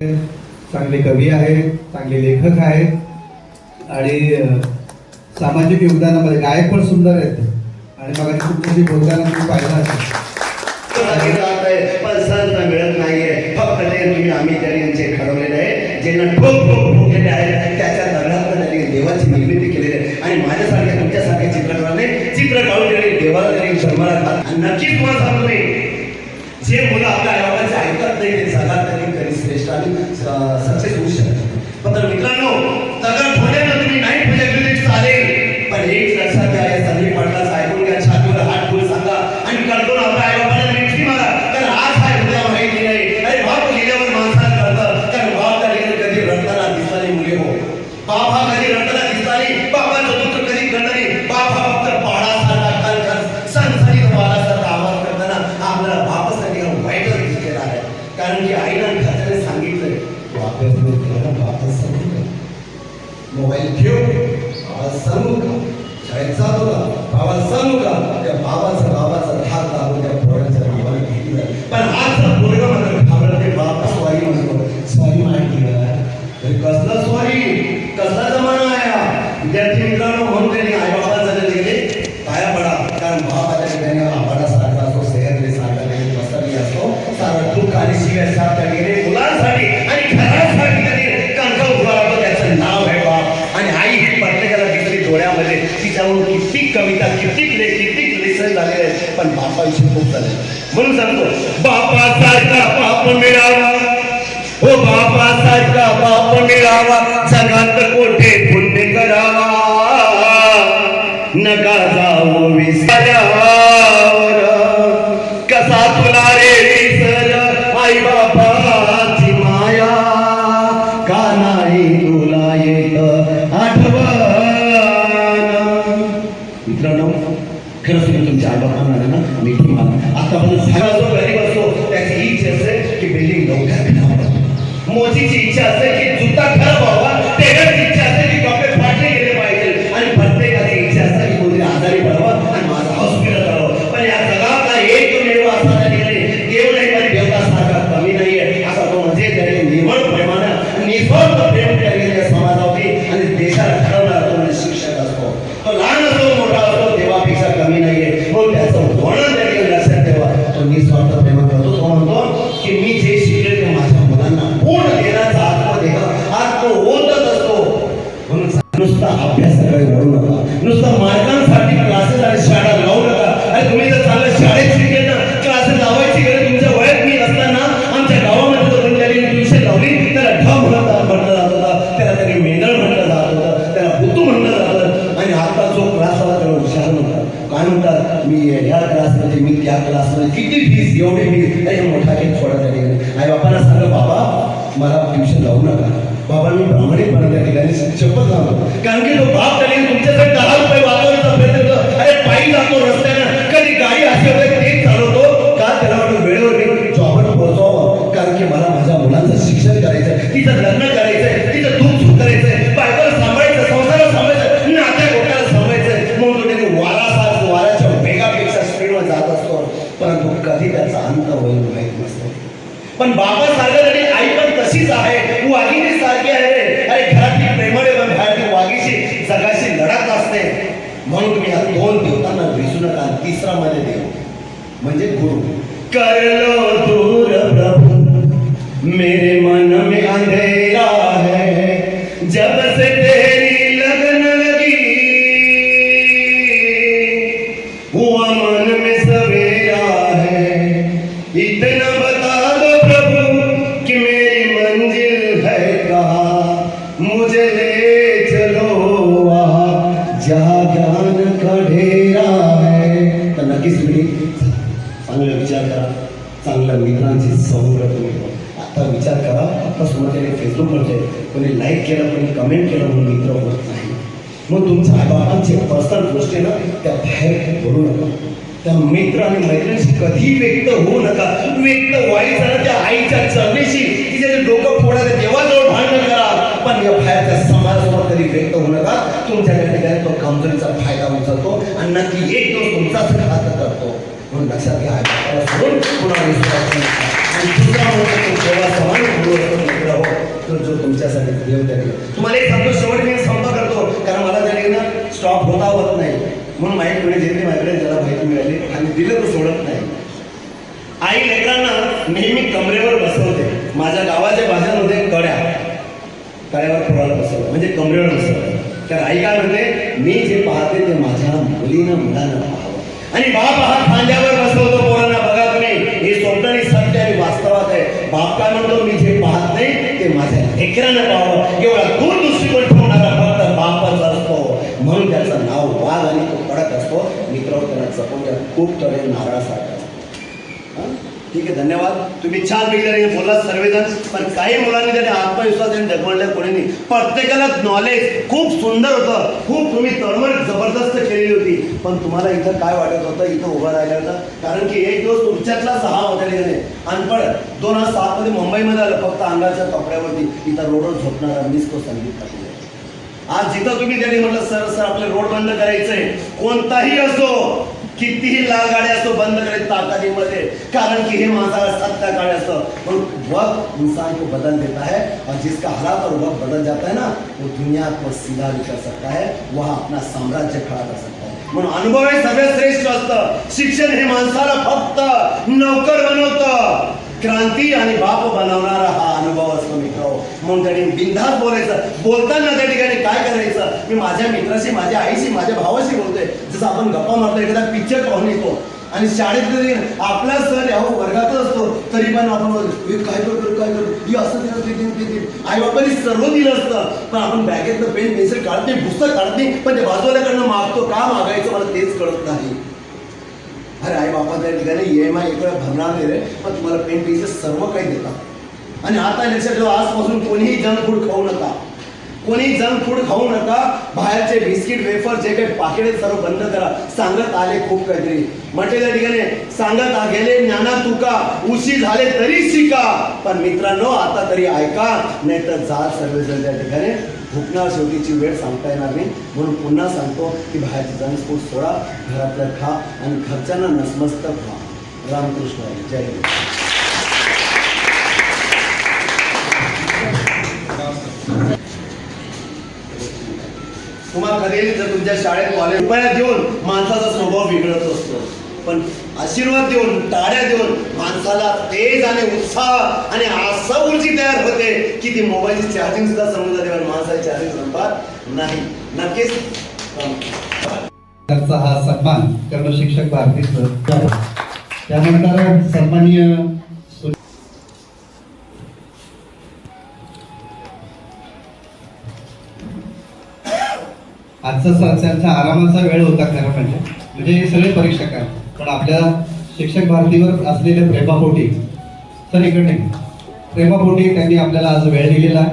चांगले कवी आहेत, चांगले लेखक आहेत आणि सामाजिक योगदानामध्ये गायक पण सुंदर आहेत. आणि मग तुमच्याशी बोलताना तुम्ही पाहिलं असेल पण संत मिळत नाहीये. फक्त ते तुम्ही आम्ही तरी यांचे ठरवलेले आहे, ज्यांना ठोक ठोक ठोकलेले आहेत त्याच्या दगडात त्यांनी देवाची निर्मिती केलेली आहे. आणि माझ्यासारख्या तुमच्यासारख्या चित्रकाराने चित्र काढून दिले देवाला तरी जन्माला घाल. आणि नक्कीच तुम्हाला सांगतो नाही, जे मुलं आपल्या आईबाबांचे ऐकत नाही ते जगात तरी कधी श्रेष्ठ आणि सक्सेस होऊ शकतात. पण मित्रांनो, दगड फोडल्यानं तुम्ही नाही पूजा केली चालेल, पण एक लक्षात घ्या, या संदीप पाटलाचं ऐकून घ्या, छातीवर हात ठेवून सांगा आणि कळतो आपल्या आईबाबांना मिठी मारा. कारण आज हा उद्या माहिती नाही. अरे बाप लिहिल्यावर माणसाला कळतं, कारण बाप त्या ठिकाणी कधी रडताना दिसला नाही मुले हो. बाप हा कधी रडताना दिसला नाही, बापाचं दुःख कधी कळलं नाही. बाप हा फक्त पहाडासारखा सणसणीत वालासारखा आवाज करताना आपल्याला बापासाठी वाईटच दिसलेला आहे. कारण की आईनं खात्याने सांगितलंय बापच सांगितलं मोबाईल ठेव, आवाज सांगू का, शाळेत जातो का, आवाज सांगू का, त्या बाबाचा धाक दाबून त्या पोराच्या नावाला घेतलं. पण आजचा पोरगा मात्र घाबरते, बाप स्वारी म्हणतो. स्वारी माहिती आहे कसला स्वारी, कसला जमाना आहे. विद्यार्थी मित्रांनो, म्हणून त्यांनी आईबाबांचा गेले पाया पडा. कारण बापाच्या ठिकाणी आबाडासारखा असतो, सेहतले सारखा नाही, मस्तकी असतो. सारा दुःख आणि शिव्या साथ त्या गेले मुलांसाठी आणि घरासाठी त्यांनी कांका उभा राहतो. त्याचं नाव आहे बाप. आणि आई ही प्रत्येकाला दिसली डोळ्यामध्ये, तिच्यावर किती कविता, किती लेसन झालेले आहेत, पण बापाविषयी खूप झाले. म्हणून सांगतो, बापासारखा बाप मिळावा, हो बापासारखा बाप मिळावा, जगात कोठे पुण्य करावा, नका जाऊ विसरावर, कसा तुला रे विसर आई बापाची माया, का नाही तुला येत आठवण. मित्रांनो, खरंच तुम्ही तुमच्या आईबापांना ना मिठी मारा. आतापर्यंत सगळा जो गरीब असतो त्याची ही इच्छा असते की बिल्डिंग लवकर घ्यावं, मोचीची इच्छा असते की जुता खराब व्हावा, टेलरची इच्छा असते की कपडे फाटले गेले पाहिजे, आणि प्रत्येकाची इच्छा असते की कोणतरी आजारी पडावं आणि माझं हॉस्पिटल करावं. पण या जगातला एकमेव असा ठिकाणी देव नाही, पण देवतासारखा कमी नाहीये. असा तो म्हणजे त्याने निर्मळ प्रेमानं निस्वार्थ प्रेम केलेल्या समाजावरती आणि देशाला ठरवणारा तो म्हणजे शिक्षक असतो. तो लहान असतो मोठा असतो, देवापेक्षा कमी नाहीये. मग त्याचं वर्णन त्याने लक्षात ठेवा. तो निस्वार्थ प्रेम करतो. तो म्हणतो की मी जे शिकले ते माझ्या मुलांना पूर्ण देण्याचा आत्म ओतत असतो. म्हणून नुसता अभ्यासाकडे वळू नका, नुसता मार्कांसाठी क्लासेस आणि शाळा लावू नका. अरे तुम्ही जर चांगलं शाळेत शिकले ना, क्लासेस लावायची गरज तुमच्या वयात मी असताना आमच्या गावामध्ये जर कोणत्याने ट्युशन लावली, त्याला ढ म्हटलं जात होता, त्याला त्यांनी मेंढळ म्हटलं जात होतं, त्याला बुद्धू म्हटलं जात होतं. आणि आता जो क्लास आला त्याला हुशार म्हणतात. काय म्हणतात, मी ह्या क्लासमध्ये, मी त्या क्लासमध्ये, किती फीस, एवढी फीस, अरे मोठा केक थोडा त्या ठिकाणी. आई बापाला सांगा, बाबा मला ट्युशन लावू नका, बाबा मी प्रामाणिकपणे त्या ठिकाणी शपथ लावतो. कारण की तो बाप त्याने तुमच्यासाठी 10 रुपये वाचवण्याचा प्रयत्न करतो. अरे पायी जातो रस्त्यानं, कधी गाडी अशी होते तेच चालवतो का, त्याला वाटतं वेळेवर मी जॉबवर पोहोचवावं. कारण की मला माझ्या मुलांचं शिक्षण करायचंय, तिचं लग्न करायचंय, तिचं दुःख सुख करायचंय, बायकोला सांभाळायचं, संसाराला सांभाळायचं, नात्या गोट्याला सांभाळायचंय. म्हणून तो त्याने वाऱ्याच्या वेगापेक्षा स्पीडवर जात असतो, परंतु कधी त्याचा अंत होईल माहीत नसतो. पण बापासारखं तरी आई पण तशीच आहे, वाघिणी सारखी आहे. अरे घरातली प्रेमळे पण बाहेरची वाघीशी जगाशी लढत असते. म्हणून तुम्ही या 2 देवतांना विसरू नका. तिसरा मध्ये देव म्हणजे गुरु. कर लो दूर प्रभु मेरे मन में अंधेरा है, जब से तेरी लगन लगी हुआ मन में सवेरा है, इतना बता दो प्रभु कि मेरी मंजिल है कहाँ, मुझे ले चलो वहाँ जहाँ ज्ञान का डेरा है. तर नक्कीच तुम्ही चांगला विचार करा, चांगल्या मित्रांची संगत तुम्ही आता विचार करा. आता समोरच्याने फेसबुकवरचे कोणी लाईक केलं, कोणी कमेंट केलं म्हणून मित्र होत नाही. मग तुमच्या आईबापांची पर्सनल गोष्टी ना त्या बाहेर बोलू नका. त्या मित्र आणि मैत्रिणीशी कधी व्यक्त होऊ नका. व्यक्त व्हायचं त्या आईच्या चरणीशी, तिचे डोकं फोडायचं देवाजवळ भांडण करा, पण या बाहेरच्या समाजासमोर कधी व्यक्त होऊ नका. तुमच्या ठिकाणी तो कमजोरीचा फायदा उचलतो आणि नक्की एक दिवस तुमचाच घात करतो. म्हणून लक्षात घ्या, सोडून पुन्हा विश्वास आणि दुसरा म्हणतो तो जेव्हा समान बसलेले त्या ठिकाणी. तुम्हाला एक सांगतो, शेवट मी संप करतो, कारण मला त्या ठिकाणी स्टॉप होत नाही, म्हणून माहीत कोणी घेतली माझ्याकडे, ज्याला माहिती मिळाली आणि दिलं तर सोडत नाही. आई लेकरांना नेहमी कमरेवर बसवते. माझ्या गावाच्या भाषेमध्ये कड्यावर पोराला बसवलं म्हणजे कमरेवर बसवलं. तर आई काय म्हणते, मी जे पाहते ते माझ्या मुलांना पाहावं, आणि बाप हा खांद्यावर बसवतो पोरांना. बघा तुम्ही, हे स्वप्न आणि सत्य आणि वास्तवात आहे. बाप काय म्हणतो, मी जे पाहत नाही ते माझ्या लेकरांना पाहावं. एवढा दूर दृष्टिकोन ठेवणारा फक्त बापच असतो, म्हणून त्याचं नाव वाघ आणि तो कडक असतो. मित्रांनो, त्याला जपून घ्या, खूप तळे नारळासारखा. ठीक आहे, धन्यवाद. तुम्ही छान पैकी बोललात सर्वजण, पण काही मुलांनी त्याने आत्मविश्वास आणि डगमडलं कोणी नाही. प्रत्येकाला नॉलेज खूप सुंदर होतं, खूप तुम्ही तळमळ जबरदस्त केलेली होती. पण तुम्हाला इथं काय वाटत होतं, इथं उभं राहिलं होतं, कारण की एक दिवस तुमच्यातलाच हा होता नाही अनपड. 2007 मध्ये मुंबईमध्ये आलं, फक्त अंगाच्या कपड्यावरती इथं रोडवर झोपणारा मीच तो संगीत टाकले. आज जिथं तुम्ही त्याने म्हटलं, सर आपले रोड बंद करायचंय, कोणताही असो, कितीही लाल गाड्या असतो, बंद करायची ताकदीमध्ये, कारण की हे माणसाला सत्य काळ असतं. म्हणून वक्त इंसान को बदल देता है, और जिसका हालात और वक्त बदल जाता है ना, वो दुनिया को सीधा भी कर सकता है, वह अपना साम्राज्य खड़ा कर सकता है. म्हणून अनुभव हे सगळ्यात श्रेष्ठ असतं. शिक्षण हे माणसाला फक्त नोकर बनवतं, क्रांती आणि बाप बनवणारा हा अनुभव असतो मित्र. म्हणून त्यांनी बिनधास्त बोलायचं. बोलताना त्या ठिकाणी काय करायचं, मी माझ्या मित्राशी, माझ्या आईशी, माझ्या भावाशी बोलतोय, जसं आपण गप्पा मारतो, एखादा पिक्चर पाहून येतो, आणि शाळेत आपला सर वर्गातच असतो, तरी पण आपण काय करतो ही असं दिलं, आई बापांनी सर्व दिलं असतं, पण आपण बॅगेतनं पेन पेन्सिल काढत नाही, पुस्तक काढत नाही, पण ते बाजूवाल्याकडनं मागतो. का मागायचं मला तेच कळत नाही. अरे आई बापा त्या ठिकाणी EMI एक वेळा भरणार नाही रे, पण तुम्हाला पेन पेन्सिल सर्व काही देतात. आणि आता लक्षात ठेवा, आजपासून कोणीही जंक फूड खाऊ नका, कोणी जंक फूड खाऊ नका. बाहेरचे बिस्किट, वेफर, जे काही पाकिटे सर्व बंद करा. सांगत आले खूप काहीतरी म्हटले त्या ठिकाणी, सांगत गेले ज्ञाना तुका, उशी झाले तरी शिका. पण मित्रांनो, आता तरी ऐका, नाही तर जा सर्वजण त्या ठिकाणी भुकणार. शेवटीची वेळ सांगता येणार नाही, म्हणून पुन्हा सांगतो की बाहेरचे जंक फूड सोडा, घरातलं खा आणि घरच्यांना नसमस्त खा. रामकृष्ण हरी. जय हिंद. तुम्हाला कधी जर तुमच्या शाळेत कॉलेज रुपया देऊन माणसाचा स्वभाव बिघडत असतो, पण आशीर्वाद देऊन, टाळ्या देऊन माणसाला तेज आणि उत्साह आणि असा ऊर्जा तयार होते की ती मोबाईलची चार्जिंग सुद्धा समजून जाते, माणसाची चार्जिंग संपत नाही. नक्कीच त्यांचा हा सन्मान करणं शिक्षक भारतीचं. त्यानंतर सन्माननीय आजचा त्यांचा आरामाचा वेळ होता खरं म्हणजे हे सगळे परीक्षक आहेत, पण आपल्या शिक्षक भारतीवर असलेल्या प्रेमापोटी, सर इकडे प्रेमापोटी त्यांनी आपल्याला आज वेळ दिलेला.